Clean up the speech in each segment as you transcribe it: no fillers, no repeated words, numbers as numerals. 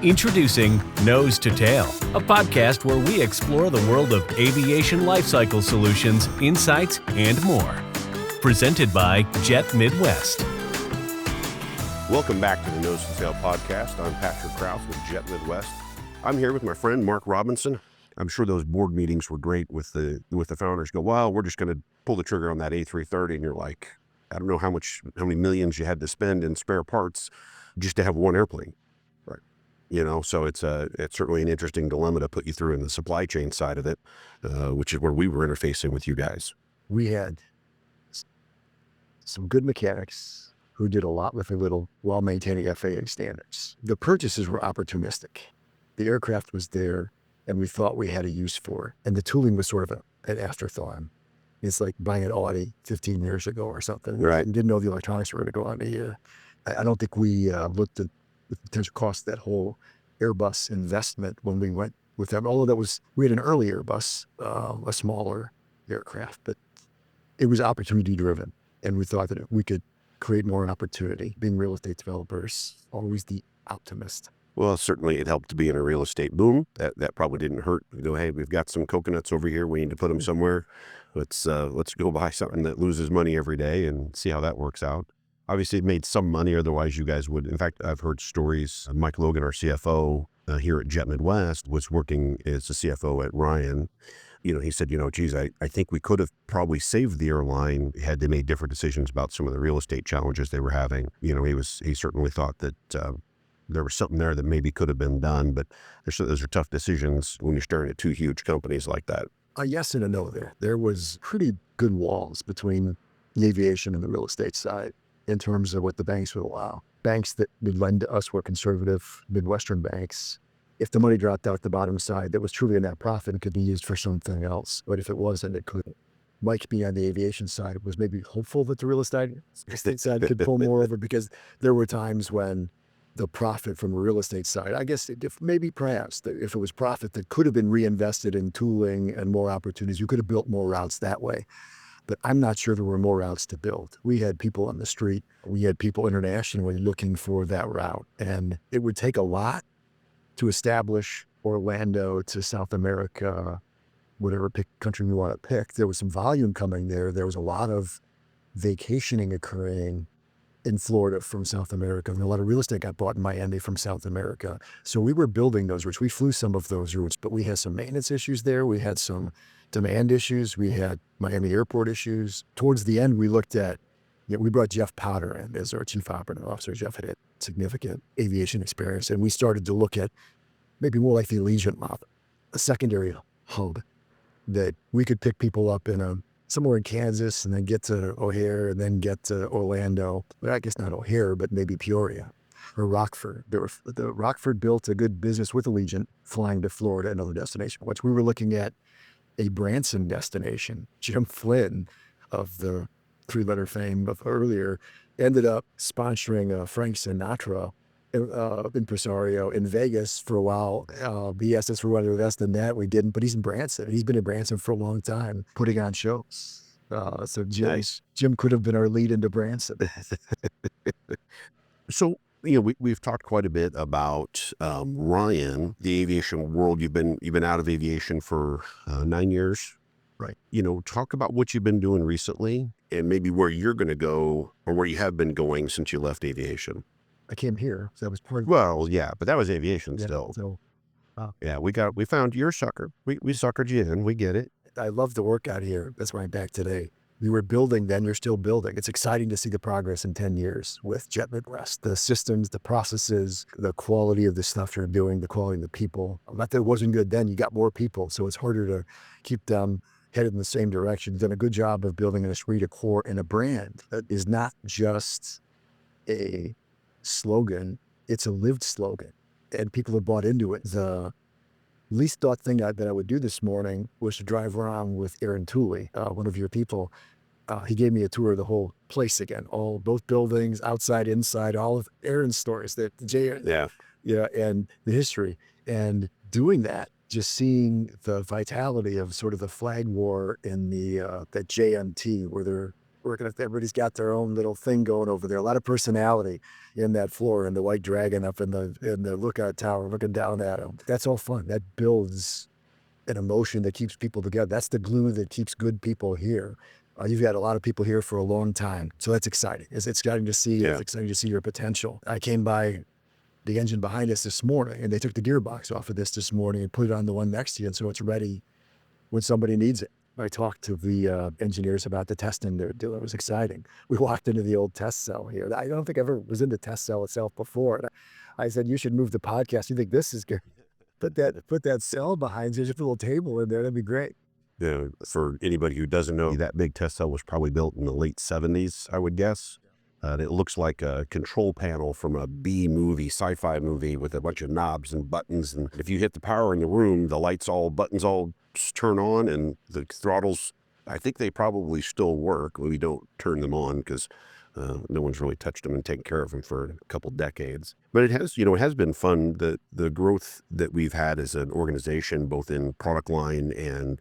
Introducing Nose to Tail, a podcast where we explore the world of aviation lifecycle solutions, insights, and more. Presented by Jet Midwest. Welcome back to the Nose to Tail podcast. I'm Patrick Kraus with Jet Midwest. I'm here with my friend Mark Robinson. I'm sure those board meetings were great with the founders. Go, well, we're just going to pull the trigger on that A330, and you're like, I don't know how many millions you had to spend in spare parts just to have one airplane. You know, so it's certainly an interesting dilemma to put you through in the supply chain side of it, which is where we were interfacing with you guys. We had some good mechanics who did a lot with a little while maintaining FAA standards. The purchases were opportunistic. The aircraft was there and we thought we had a use for it. And the tooling was sort of an afterthought. It's like buying an Audi 15 years ago or something. Right. And didn't know the electronics were going to go on a year. I don't think we looked at the potential cost of that whole Airbus investment when we went with them. Although we had an early Airbus, a smaller aircraft, but it was opportunity driven. And we thought that we could create more opportunity. Being real estate developers, always the optimist. Well, certainly it helped to be in a real estate boom. That probably didn't hurt. You go, hey, we've got some coconuts over here. We need to put them somewhere. Let's go buy something that loses money every day and see how that works out. Obviously, it made some money. Otherwise, you guys would. In fact, I've heard stories. Mike Logan, our CFO here at Jet Midwest, was working as a CFO at Ryan. You know, he said, geez, I think we could have probably saved the airline had they made different decisions about some of the real estate challenges they were having. You know, he certainly thought that there was something there that maybe could have been done. But those are tough decisions when you're staring at two huge companies like that. A yes and a no there. There was pretty good walls between the aviation and the real estate side in terms of what the banks would allow. Banks that would lend to us were conservative Midwestern banks. If the money dropped out the bottom side, that was truly a net profit and could be used for something else. But if it wasn't, it couldn't. Mike, being on the aviation side, was maybe hopeful that the real estate side could pull more over, because there were times when the profit from the real estate side, I guess if it was profit that could have been reinvested in tooling and more opportunities, you could have built more routes that way. But I'm not sure there were more routes to build. We had people on the street. We had people internationally looking for that route. And it would take a lot to establish Orlando to South America, whatever country we want to pick. There was some volume coming there. There was a lot of vacationing occurring in Florida from South America. And a lot of real estate got bought in Miami from South America. So we were building those routes. We flew some of those routes, but we had some maintenance issues there. We had some demand issues. We had Miami airport issues. Towards the end, we looked at, we brought Jeff Potter in as our chief operating officer. Jeff had significant aviation experience. And we started to look at maybe more like the Allegiant model, a secondary hub that we could pick people up in somewhere in Kansas and then get to O'Hare and then get to Orlando. But I guess not O'Hare, but maybe Peoria or Rockford. The Rockford built a good business with Allegiant flying to Florida and other destinations, which we were looking at a Branson destination. Jim Flynn of the three-letter fame of earlier ended up sponsoring Frank Sinatra impresario in Vegas for a while. He asked us for what to invest in that. We didn't, but he's in Branson. He's been in Branson for a long time, putting on shows. So Jim could have been our lead into Branson. So, we've talked quite a bit about Ryan, the aviation world. You've been out of aviation for 9 years. Right. Talk about what you've been doing recently and maybe where you're going to go or where you have been going since you left aviation. I came here, so that was part of it. Well, yeah, but that was aviation still. So, yeah, we found your sucker. We suckered you in. We get it. I love the work out here. That's why I'm back today. We were building then, you're still building. It's exciting to see the progress in 10 years with Jet Midwest. The systems, the processes, the quality of the stuff you're doing, the quality of the people. Not that it wasn't good then, you got more people, so it's harder to keep them headed in the same direction. You've done a good job of building an esprit de corps and a brand that is not just a slogan, it's a lived slogan. And people have bought into it. The least thought thing that I would do this morning was to drive around with Aaron Tooley, one of your people. He gave me a tour of the whole place again, both buildings, outside, inside, all of Aaron's stories, and the history. And doing that, just seeing the vitality of sort of the flag war in the that JMT, where they're working at everybody's got their own little thing going over there. A lot of personality in that floor, and the white dragon up in the lookout tower looking down at them. That's all fun. That builds an emotion that keeps people together. That's the glue that keeps good people here. You've got a lot of people here for a long time, so that's exciting. It's exciting to see. Yeah. It's exciting to see your potential. I came by the engine behind us this morning, and they took the gearbox off of this morning and put it on the one next to you, and so it's ready when somebody needs it. I talked to the engineers about the testing they're doing. It was exciting. We walked into the old test cell here. I don't think I ever was in the test cell itself before. And I said, you should move the podcast. You think this is good? Put that cell behind you, just a little table in there. That'd be great. Yeah, for anybody who doesn't know, that big test cell was probably built in the late 70s, I would guess. It looks like a control panel from a B movie, sci-fi movie with a bunch of knobs and buttons. And if you hit the power in the room, the buttons all turn on, and the throttles, I think they probably still work. We don't turn them on because no one's really touched them and taken care of them for a couple decades. But it has been fun. The growth that we've had as an organization, both in product line and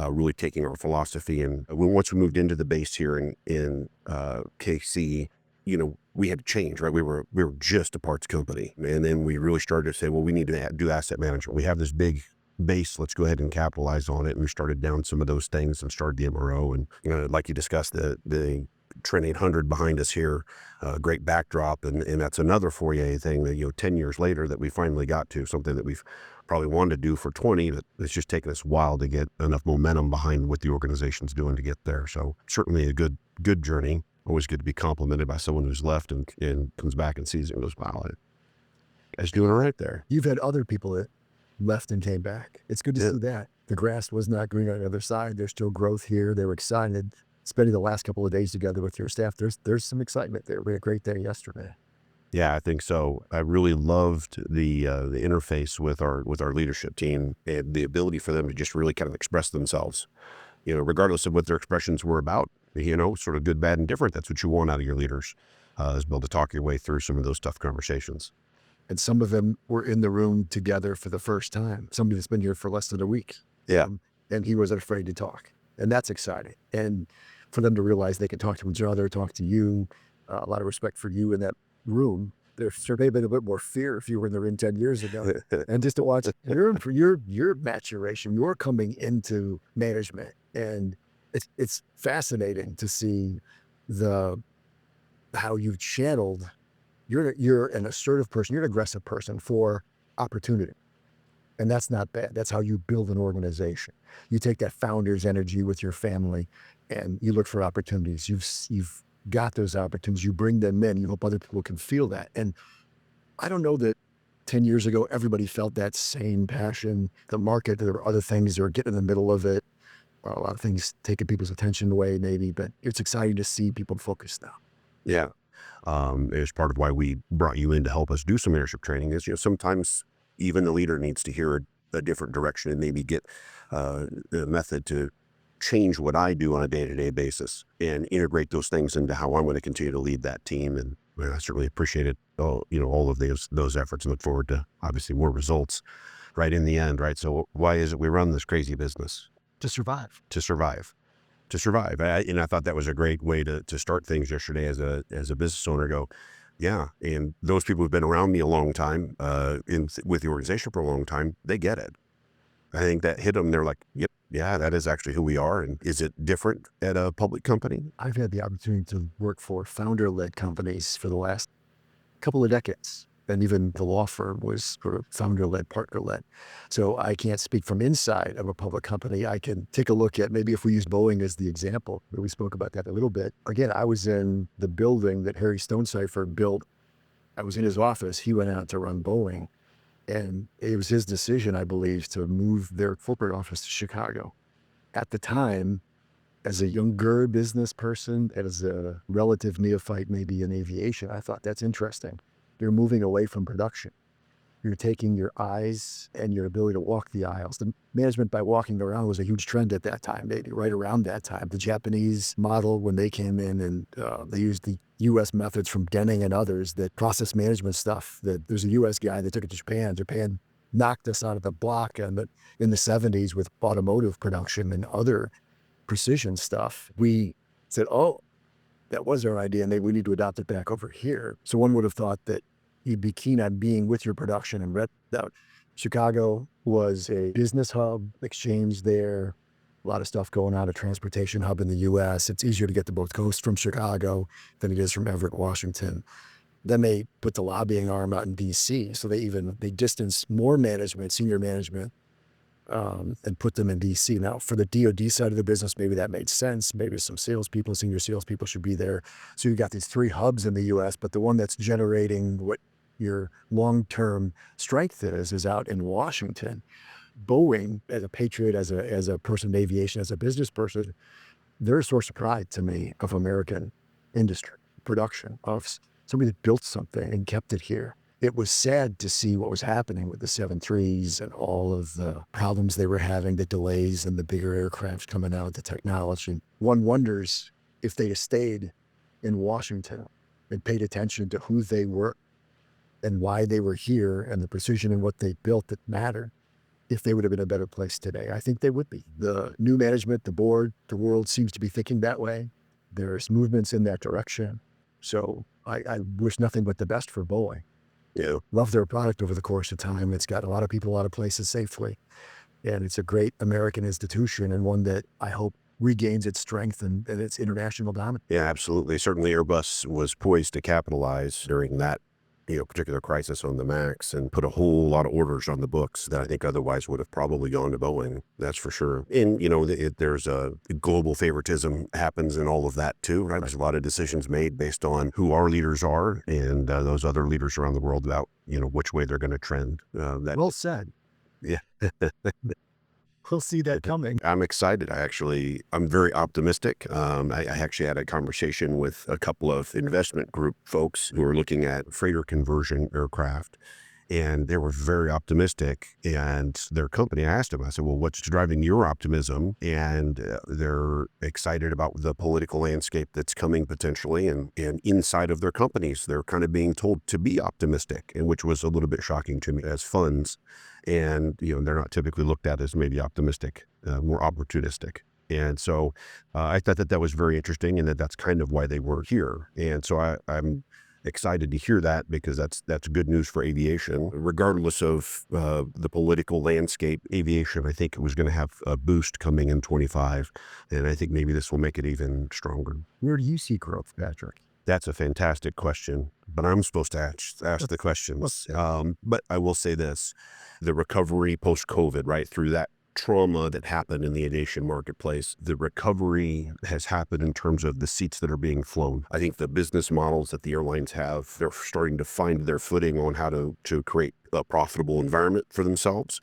really taking our philosophy. And once we moved into the base here in KC, we had to change, right? We were just a parts company. And then we really started to say, well, we need to do asset management. We have this big base. Let's go ahead and capitalize on it. And we started down some of those things and started the MRO. And like you discussed, the Trent 800 behind us here, great backdrop. And that's another foyer thing that, 10 years later that we finally got to, something that we've probably wanted to do for 20, but it's just taken us a while to get enough momentum behind what the organization's doing to get there. So certainly a good journey. Always good to be complimented by someone who's left and comes back and sees it and goes, wow, it's doing all right there. You've had other people that left and came back. It's good to see that. The grass was not green on the other side. There's still growth here. They were excited. Spending the last couple of days together with your staff, there's some excitement there. We had a great day yesterday. Yeah, I think so. I really loved the interface with our leadership team and the ability for them to just really kind of express themselves, regardless of what their expressions were about, sort of good, bad, and different. That's what you want out of your leaders, is be able to talk your way through some of those tough conversations. And some of them were in the room together for the first time. Somebody that's been here for less than a week. Yeah. And he wasn't afraid to talk. And that's exciting. And for them to realize they can talk to each other, talk to you, a lot of respect for you in that room. There may have been a bit more fear if you were in the room 10 years ago. And just to watch your maturation, you're coming into management. And it's fascinating to see how you've channeled. You're an assertive person. You're an aggressive person for opportunity. And that's not bad. That's how you build an organization. You take that founder's energy with your family and you look for opportunities. You've got those opportunities. You bring them in. You hope other people can feel that. And I don't know that 10 years ago, everybody felt that same passion. The market, there were other things that were getting in the middle of it. A lot of things taking people's attention away maybe, but it's exciting to see people focus now. Yeah. It's part of why we brought you in to help us do some leadership training is, sometimes even the leader needs to hear a different direction and maybe get a method to change what I do on a day-to-day basis and integrate those things into how I'm going to continue to lead that team. And I certainly appreciate it, all of those efforts, and look forward to obviously more results right in the end, right? So why is it we run this crazy business? To survive. And I thought that was a great way to start things yesterday as a business owner. Go, yeah. And those people who've been around me a long time, with the organization for a long time, they get it. I think that hit them. They're like, yep, yeah, that is actually who we are. And is it different at a public company? I've had the opportunity to work for founder-led companies for the last couple of decades. And even the law firm was sort of founder-led, partner-led. So I can't speak from inside of a public company. I can take a look at, maybe if we use Boeing as the example, we spoke about that a little bit. Again, I was in the building that Harry Stonecipher built. I was in his office. He went out to run Boeing. And it was his decision, I believe, to move their corporate office to Chicago. At the time, as a younger business person, as a relative neophyte maybe in aviation, I thought that's interesting. You're moving away from production. You're taking your eyes and your ability to walk the aisles. The management by walking around was a huge trend at that time, maybe right around that time. The Japanese model, when they came in and they used the U.S. methods from Denning and others, that process management stuff, that there's a U.S. guy that took it to Japan. Japan knocked us out of the block in the 70s with automotive production and other precision stuff. We said, oh, that was our idea, and we need to adopt it back over here. So one would have thought that you'd be keen on being with your production and red out. Chicago was a business hub, exchange there, a lot of stuff going on, a transportation hub in the U.S. It's easier to get to both coasts from Chicago than it is from Everett, Washington. Then they put the lobbying arm out in D.C., so they distanced more management, senior management, and put them in D.C. Now, for the DoD side of the business, maybe that made sense. Maybe some salespeople, senior salespeople should be there. So you've got these 3 hubs in the U.S., but the one that's generating what your long-term strength is out in Washington. Boeing, as a patriot, as a person in aviation, as a business person, they're a source of pride to me of American industry, production, of somebody that built something and kept it here. It was sad to see what was happening with the 737s and all of the problems they were having, the delays and the bigger aircraft coming out, the technology. One wonders if they had stayed in Washington and paid attention to who they were and why they were here and the precision in what they built that mattered, if they would have been a better place today. I think they would be. The new management, the board, the world seems to be thinking that way. There's movements in that direction. So I wish nothing but the best for Boeing. Yeah. Love their product over the course of time. It's got a lot of people, a lot of places safely. And it's a great American institution, and one that I hope regains its strength and its international dominance. Yeah, absolutely. Certainly Airbus was poised to capitalize during that particular crisis on the MAX and put a whole lot of orders on the books that I think otherwise would have probably gone to Boeing. That's for sure. And, there's a global favoritism happens in all of that too, right? There's a lot of decisions made based on who our leaders are and those other leaders around the world about, which way they're going to trend. Well said. Yeah. We'll see that coming. I'm excited. I'm very optimistic. I actually had a conversation with a couple of investment group folks who are looking at freighter conversion aircraft, and they were very optimistic. And their company, I asked them, I said, well, what's driving your optimism? And they're excited about the political landscape that's coming potentially. And inside of their companies, they're kind of being told to be optimistic, and which was a little bit shocking to me as funds. And, they're not typically looked at as maybe optimistic, more opportunistic. And so I thought that was very interesting, and that's kind of why they were here. And so I'm excited to hear that, because that's good news for aviation. Regardless of the political landscape, aviation, I think, was going to have a boost coming in 25. And I think maybe this will make it even stronger. Where do you see growth, Patrick? That's a fantastic question, but I'm supposed to ask the questions. But I will say this, the recovery post-COVID, right, through that trauma that happened in the aviation marketplace, the recovery has happened in terms of the seats that are being flown. I think the business models that the airlines have, they're starting to find their footing on how to create a profitable environment for themselves,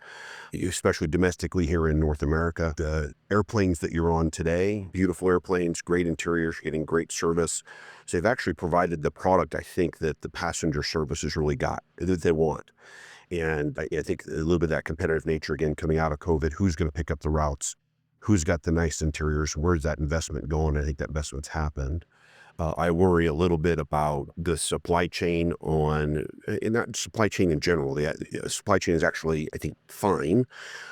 especially domestically here in North America. The airplanes that you're on today, beautiful airplanes, great interiors, getting great service. So they've actually provided the product, I think, that the passenger services really got, that they want. And I think a little bit of that competitive nature, again, coming out of COVID, who's going to pick up the routes, who's got the nice interiors, where's that investment going? I think that investment's happened. I worry a little bit about the supply chain and not supply chain in general. The supply chain is actually, I think, fine.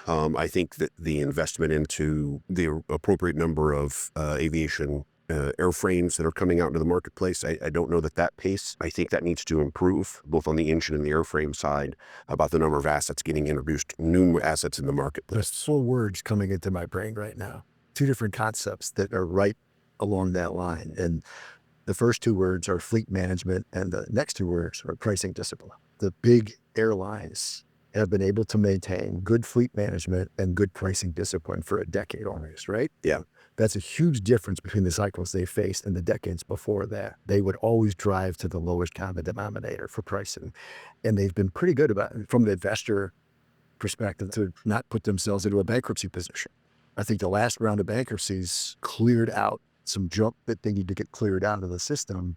I think that the investment into the appropriate number of aviation airframes that are coming out into the marketplace, I don't know that pace. I think that needs to improve, both on the engine and the airframe side, about the number of assets getting introduced, new assets in the marketplace. There's 4 words coming into my brain right now. 2 different concepts that are right along that line. And the first 2 words are fleet management, and the next 2 words are pricing discipline. The big airlines have been able to maintain good fleet management and good pricing discipline for a decade almost, right? Yeah. That's a huge difference between the cycles they faced and the decades before that. They would always drive to the lowest common denominator for pricing. And they've been pretty good about it from the investor perspective to not put themselves into a bankruptcy position. I think the last round of bankruptcies cleared out some junk that they need to get cleared out of the system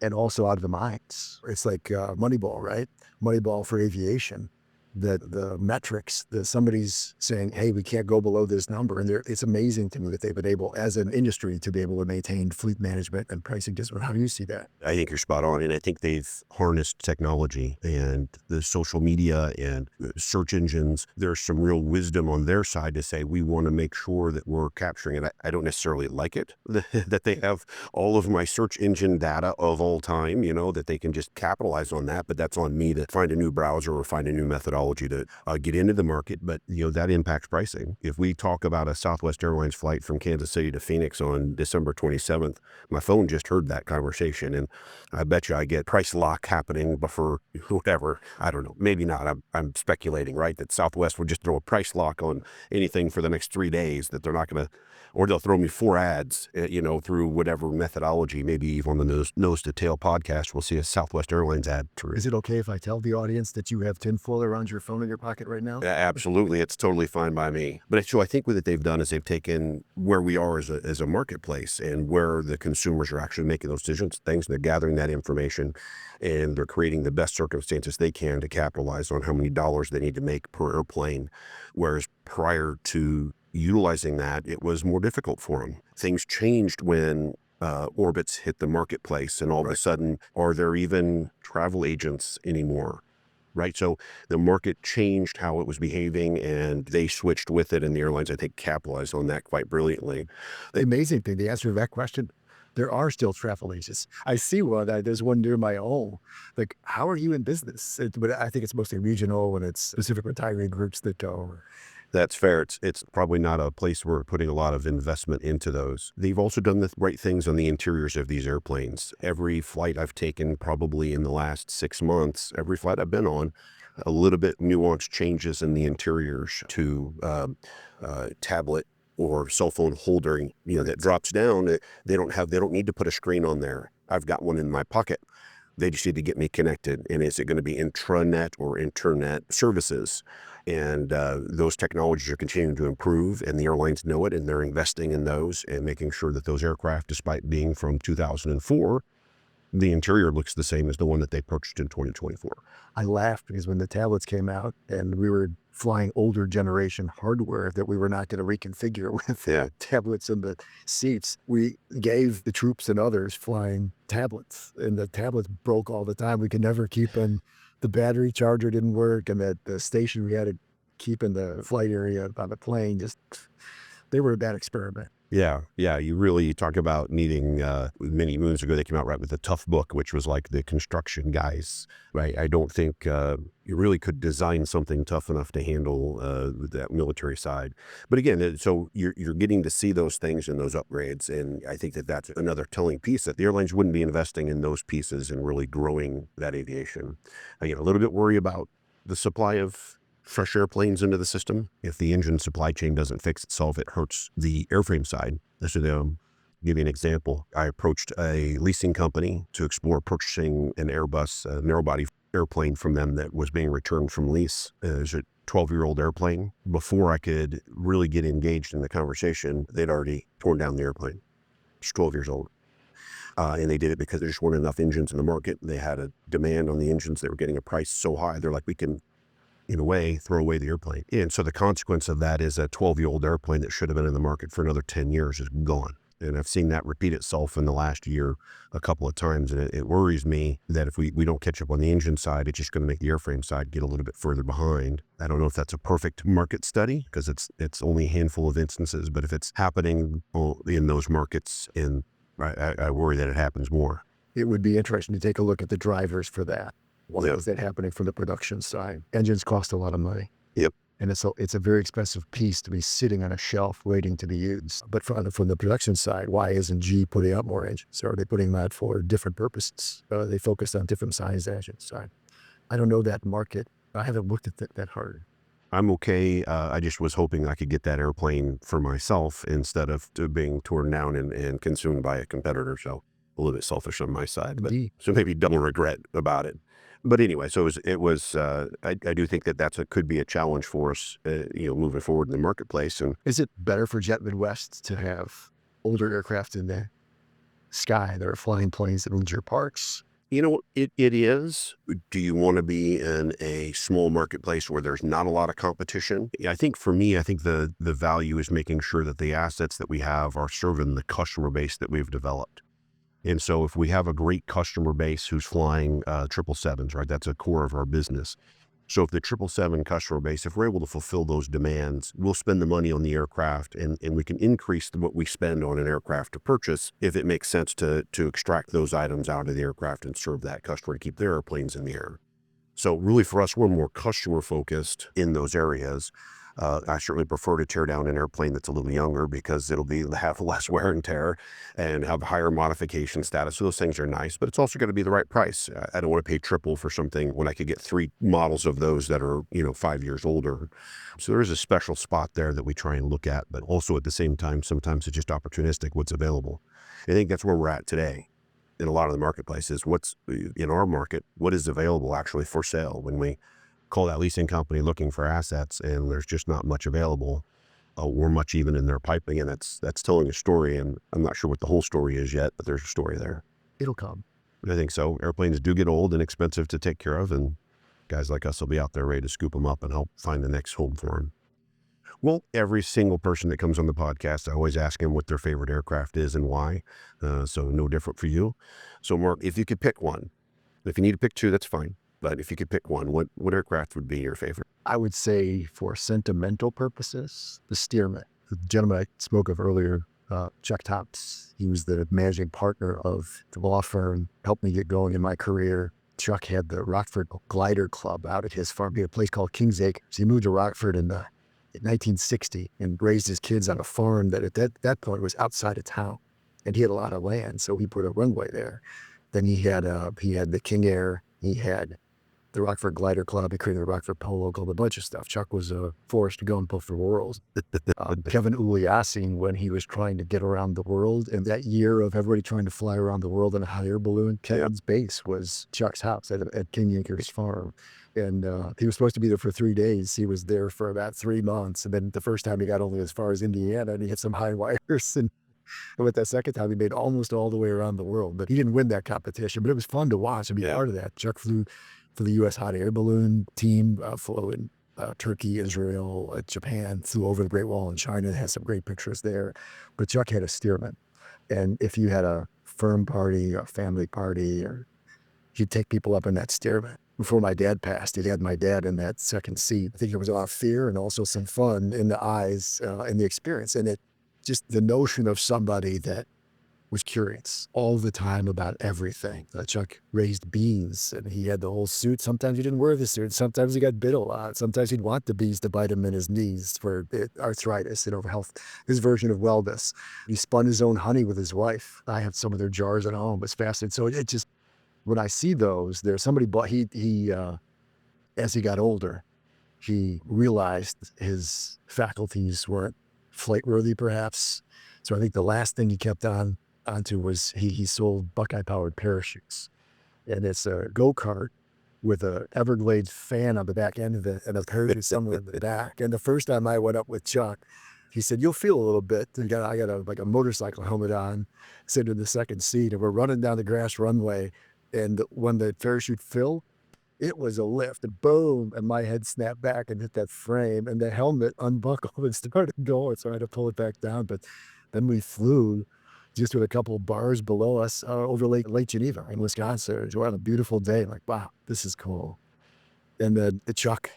and also out of the minds. It's like Moneyball, right? Moneyball for aviation. that the metrics that somebody's saying, hey, we can't go below this number. And it's amazing to me that they've been able, as an industry, to be able to maintain fleet management and pricing discipline. How do you see that? I think you're spot on. And I think they've harnessed technology and the social media and search engines. There's some real wisdom on their side to say, we want to make sure that we're capturing it. I don't necessarily like it that they have all of my search engine data of all time, that they can just capitalize on that. But that's on me to find a new browser or find a new methodology to get into the market. But, that impacts pricing. If we talk about a Southwest Airlines flight from Kansas City to Phoenix on December 27th, my phone just heard that conversation. And I bet you I get price lock happening before whatever. I don't know. Maybe not. I'm speculating, right? That Southwest would just throw a price lock on anything for the next 3 days, that they're not going to, or they'll throw me 4 ads, through whatever methodology. Maybe even on the Nose to Tail podcast, we'll see a Southwest Airlines ad. Is it okay if I tell the audience that you have tinfoil around your phone in your pocket right now? Absolutely. It's totally fine by me. But so I think what they've done is they've taken where we are as a marketplace and where the consumers are actually making those decisions, things, they're gathering that information, and they're creating the best circumstances they can to capitalize on how many dollars they need to make per airplane. Whereas prior to utilizing that, it was more difficult for them. Things changed when orbits hit the marketplace, and all of a sudden, are there even travel agents anymore? Right. So the market changed how it was behaving, and they switched with it. And the airlines, I think, capitalized on that quite brilliantly. The amazing thing, the answer to that question, there are still travel agents. I see one. There's one near my home. Like, how are you in business? But I think it's mostly regional, and it's specific retiree groups that go. That's fair. It's probably not a place where we're putting a lot of investment into those. They've also done the right things on the interiors of these airplanes. Every flight I've taken probably in the last 6 months, every flight I've been on, a little bit nuanced changes in the interiors to tablet or cell phone holder, that drops down. They don't need to put a screen on there. I've got one in my pocket. They just need to get me connected. And is it going to be intranet or internet services? And those technologies are continuing to improve, and the airlines know it, and they're investing in those and making sure that those aircraft, despite being from 2004, the interior looks the same as the one that they purchased in 2024. I laughed because when the tablets came out and we were flying older generation hardware that we were not going to reconfigure with tablets in the seats, we gave the troops and others flying tablets, and the tablets broke all the time. We could never keep them. The battery charger didn't work, and that the station we had to keep in the flight area on the plane, they were a bad experiment. Yeah. You talk about needing, many moons ago, they came out with the Tough Book, which was like the construction guys, right? I don't think you really could design something tough enough to handle that military side. But again, so you're getting to see those things and those upgrades. And I think that's another telling piece, that the airlines wouldn't be investing in those pieces and really growing that aviation. Again, a little bit worry about the supply of fresh airplanes into the system. If the engine supply chain doesn't fix itself, it hurts the airframe side. So give you an example. I approached a leasing company to explore purchasing an Airbus narrow-body airplane from them that was being returned from lease. It was a 12-year-old airplane. Before I could really get engaged in the conversation, they'd already torn down the airplane. It's 12 years old. And they did it because there just weren't enough engines in the market. They had a demand on the engines. They were getting a price so high. They're like, we can, in a way, throw away the airplane. And so the consequence of that is a 12-year-old airplane that should have been in the market for another 10 years is gone. And I've seen that repeat itself in the last year a couple of times. And it worries me that if we don't catch up on the engine side, it's just going to make the airframe side get a little bit further behind. I don't know if that's a perfect market study, because it's only a handful of instances. But if it's happening in those markets, and I worry that it happens more. It would be interesting to take a look at the drivers for that. Why is that happening from the production side? Engines cost a lot of money. Yep. And it's a very expensive piece to be sitting on a shelf waiting to be used. But from the production side, why isn't G putting out more engines? Or are they putting them out for different purposes? They focused on different size engines. I don't know that market. I haven't looked at that hard. I'm okay. I just was hoping I could get that airplane for myself instead of being torn down and consumed by a competitor. So a little bit selfish on my side, but so maybe double regret about it. But anyway, so it was I do think that could be a challenge for us, moving forward in the marketplace. And is it better for Jet Midwest to have older aircraft in the sky that are flying planes that leave your parks? It is. Do you want to be in a small marketplace where there's not a lot of competition? I think for me, I think the value is making sure that the assets that we have are serving the customer base that we've developed. And so if we have a great customer base who's flying 777s, right, that's a core of our business. So if the 777 customer base, if we're able to fulfill those demands, we'll spend the money on the aircraft and we can increase what we spend on an aircraft to purchase if it makes sense to extract those items out of the aircraft and serve that customer to keep their airplanes in the air. So really for us, we're more customer focused in those areas. I certainly prefer to tear down an airplane that's a little younger because it'll have less wear and tear and have higher modification status. So those things are nice, but it's also got to be the right price. I don't want to pay triple for something when I could get 3 models of those that are, 5 years older. So there is a special spot there that we try and look at, but also at the same time, sometimes it's just opportunistic what's available. I think that's where we're at today. In a lot of the marketplaces, what's in our market, what is available actually for sale when we call that leasing company looking for assets and there's just not much available or much even in their piping. And that's telling a story. And I'm not sure what the whole story is yet, but there's a story there. It'll come. I think so. Airplanes do get old and expensive to take care of. And guys like us will be out there ready to scoop them up and help find the next home for them. Well, every single person that comes on the podcast, I always ask them what their favorite aircraft is and why. So no different for you. So Mark, if you could pick one, if you need to pick 2, that's fine. But if you could pick one, what aircraft would be your favorite? I would say for sentimental purposes, the Stearman. The gentleman I spoke of earlier, Chuck Thomas, he was the managing partner of the law firm, helped me get going in my career. Chuck had the Rockford Glider Club out at his farm. He had a place called Kings Acres. He moved to Rockford in 1960 and raised his kids on a farm that at that point was outside of town. And he had a lot of land, so he put a runway there. Then he had the King Air, he had the Rockford Glider Club, he created the Rockford Polo Club, a bunch of stuff. Chuck was a Forrest Gump of the world. Kevin Uliassin, when he was trying to get around the world, and that year of everybody trying to fly around the world in a hot air balloon, Kevin's base was Chuck's house at King Acres Farm. And he was supposed to be there for 3 days. He was there for about 3 months. And then the first time he got only as far as Indiana and he hit some high wires. And with that second time, he made almost all the way around the world. But he didn't win that competition. But it was fun to watch and be part of that. Chuck flew for the U.S. hot air balloon team, flew in Turkey, Israel, Japan, flew over the Great Wall in China, had some great pictures there. But Chuck had a Stearman. And if you had a firm party, a family party, or he'd take people up in that Stearman. Before my dad passed, he had my dad in that second seat. I think there was a lot of fear and also some fun in the eyes and the experience. And it just the notion of somebody that was curious all the time about everything. Chuck raised bees and he had the whole suit. Sometimes he didn't wear the suit. Sometimes he got bit a lot. Sometimes he'd want the bees to bite him in his knees for arthritis, health, his version of wellness. He spun his own honey with his wife. I have some of their jars at home. It's fascinating. So it just, when I see those, there's somebody bought, as he got older, he realized his faculties weren't flight-worthy perhaps. So I think the last thing he kept onto was he sold Buckeye-powered parachutes. And it's a go-kart with a Everglades fan on the back end of it and a parachute somewhere in the back. And the first time I went up with Chuck, he said, "You'll feel a little bit." I got a motorcycle helmet on, sitting in the second seat, and we're running down the grass runway. And when the parachute filled, it was a lift, and boom, and my head snapped back and hit that frame, and the helmet unbuckled and started going, so I had to pull it back down. But then we flew just with a couple of bars below us over Lake Geneva in Wisconsin. It was on a beautiful day, like, wow, this is cool. And then the Chuck,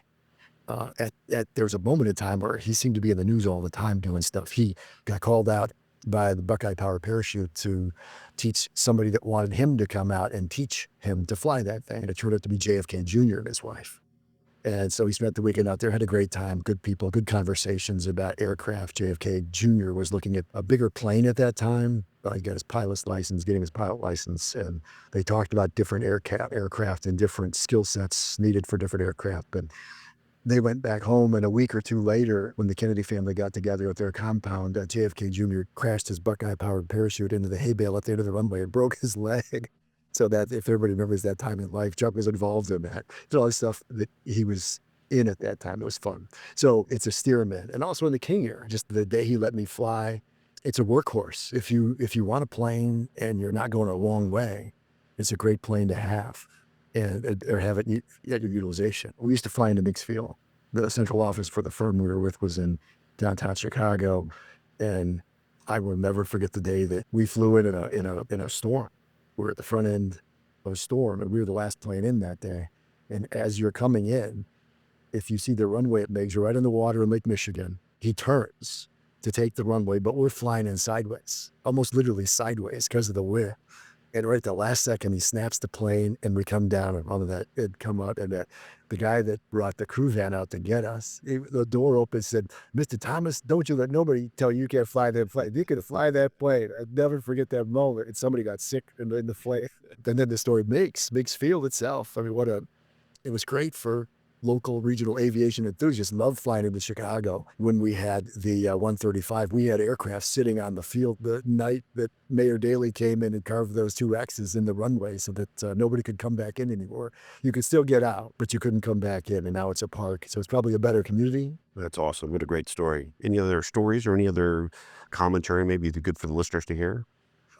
there was a moment in time where he seemed to be in the news all the time doing stuff. He got called out by the Buckeye Power Parachute to teach somebody that wanted him to come out and teach him to fly that thing. And it turned out to be JFK Jr. and his wife. And so he spent the weekend out there, had a great time, good people, good conversations about aircraft. JFK Jr. was looking at a bigger plane at that time. He got his pilot's license, getting his pilot license. And they talked about different aircraft and different skill sets needed for different aircraft. And they went back home, and a week or two later, when the Kennedy family got together at their compound, JFK Jr. crashed his Buckeye-powered parachute into the hay bale at the end of the runway and broke his leg. So that, if everybody remembers that time in life, Chuck was involved in that. So all the stuff that he was in at that time, it was fun. So it's a Stearman. And also in the King Air, just the day he let me fly, it's a workhorse. If you want a plane and you're not going a long way, It's a great plane to have and or have it at your utilization. We used to fly into mixed field. The central office for the firm we were with was in downtown Chicago, and I will never forget the day that we flew in a storm. We were at the front end of a storm, and we were the last plane in that day. And as you're coming in, if you see the runway at Meigs, you're right in the water in Lake Michigan. He turns to take the runway, but we're flying in sideways, almost literally sideways because of the wind. And right at the last second, he snaps the plane, and we come down and all of that. It come out, and the guy that brought the crew van out to get us, the door open, said, "Mr. Thomas, don't you let nobody tell you can't fly that plane. You can fly that plane." I'd never forget that moment. And somebody got sick in the plane. And then the story makes Field itself. I mean, it was great for local regional aviation enthusiasts. Loved flying into Chicago. When we had the 135, we had aircraft sitting on the field the night that Mayor Daley came in and carved those 2 X's in the runway so that nobody could come back in anymore. You could still get out, but you couldn't come back in, and now it's a park. So it's probably a better community. That's awesome. What a great story. Any other stories or any other commentary maybe good for the listeners to hear?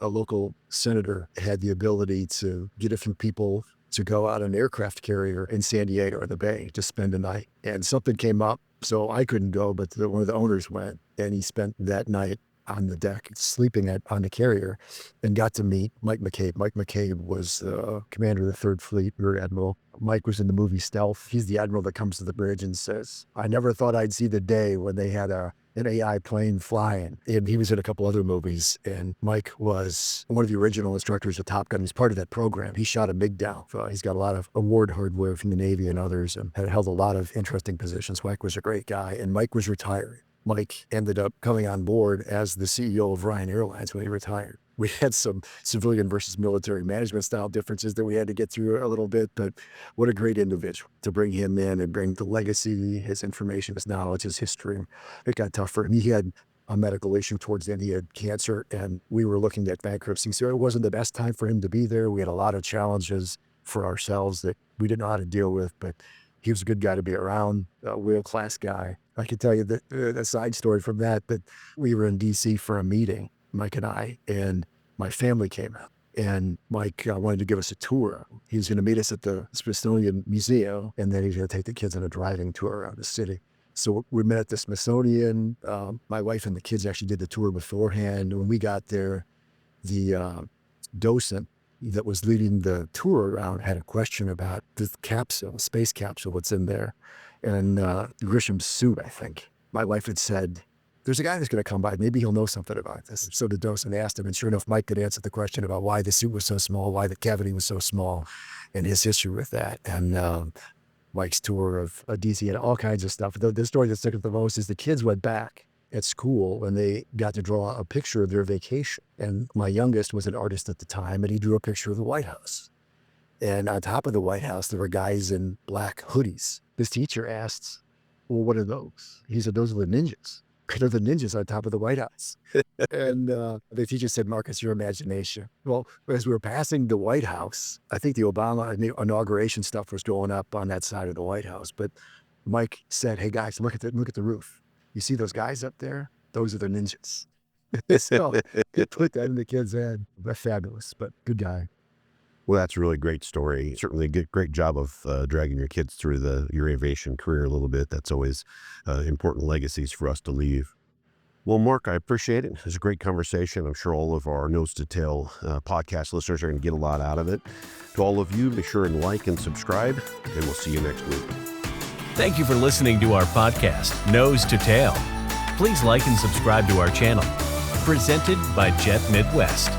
A local senator had the ability to get a few people to go out on an aircraft carrier in San Diego or the Bay to spend a night. And something came up, so I couldn't go, but one of the owners went, and he spent that night on the deck, sleeping on the carrier, and got to meet Mike McCabe. Mike McCabe was commander of the 3rd Fleet, Rear Admiral. Mike was in the movie Stealth. He's the admiral that comes to the bridge and says, "I never thought I'd see the day when they had an AI plane flying." And he was in a couple other movies, and Mike was one of the original instructors of Top Gun. He's part of that program. He shot a MiG down. He's got a lot of award hardware from the Navy and others, and had held a lot of interesting positions. Mike was a great guy, and Mike was retiring. Mike ended up coming on board as the CEO of Ryan Airlines when he retired. We had some civilian versus military management style differences that we had to get through a little bit, but what a great individual to bring him in and bring the legacy, his information, his knowledge, his history. It got tougher. And he had a medical issue towards the end. He had cancer, and we were looking at bankruptcy. So it wasn't the best time for him to be there. We had a lot of challenges for ourselves that we didn't know how to deal with, but he was a good guy to be around, a world-class guy. I can tell you that a side story from that we were in D.C. for a meeting, Mike and I, and my family came out. And Mike wanted to give us a tour. He was going to meet us at the Smithsonian Museum, and then he was going to take the kids on a driving tour around the city. So we met at the Smithsonian. My wife and the kids actually did the tour beforehand. When we got there, the docent that was leading the tour around had a question about the capsule, space capsule, what's in there. And Grisham's suit, I think. My wife had said, "There's a guy that's going to come by. Maybe he'll know something about this." So the docent asked him, and sure enough, Mike could answer the question about why the suit was so small, why the cavity was so small, and his history with that. And Mike's tour of DC and all kinds of stuff. The story that stuck out the most is the kids went back at school and they got to draw a picture of their vacation. And my youngest was an artist at the time, and he drew a picture of the White House. And on top of the White House, there were guys in black hoodies. This teacher asked, "Well, what are those?" He said, "Those are the ninjas. They're the ninjas on top of the White House." And the teacher said, "Marcus, your imagination." Well, as we were passing the White House, I think the Obama inauguration stuff was going up on that side of the White House. But Mike said, "Hey guys, look at the roof. You see those guys up there? Those are the ninjas." So it put that in the kid's head. That's fabulous, but good guy. Well, that's a really great story. Certainly a great job of dragging your kids through your aviation career a little bit. That's always important legacies for us to leave. Well, Mark, I appreciate it. It was a great conversation. I'm sure all of our Nose to Tail podcast listeners are going to get a lot out of it. To all of you, be sure and like and subscribe, and we'll see you next week. Thank you for listening to our podcast, Nose to Tail. Please like and subscribe to our channel. Presented by Jet Midwest.